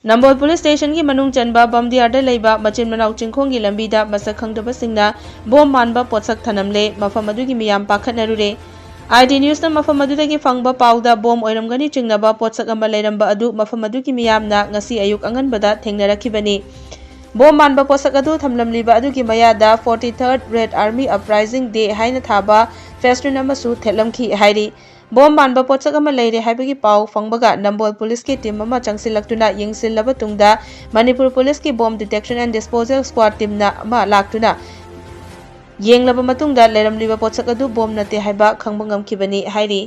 Nambol police station की मनुंग चनबा बमदियारदा लेबा मचिन मनाउ चिंखोंग की लंबीदा मसक खंगदबसिंगना बोम मानबा पोत्सक थनमले मफम अदुगी मियाम पाखतनरुरे आईडी न्यूज ना मफम अदुदगी फंगबा पाउदा बोम ओइरमगनी चिंगनबा पोत्सक अमा लेरंबा अदु मफम अदुगी मियामना ngasi अयुक अंगनबदा थेंगनरखिबनी बोम मानबा पोत्सक अदु थमलमलिबा अदुगी मयादा 43rd red army uprising day हाइना थाबा फेस्टुन अमसु थेलमखि हाइरी बोम मानबा पोत्सक अमा लेरे हाइबगी पाउ फंगबगा नंबोल पुलिस की टीम अमा चंगसिलक्तुना यिंगसिललबा तुंगदा मणिपुर पुलिस की bomb detection and disposal squad team ना अमा लाक्तुना येंगलबा मतुंगदा लेरमलिबा पोत्सक अदु बोम नते हाइबा खंगबा ngamखिबनी हाइरी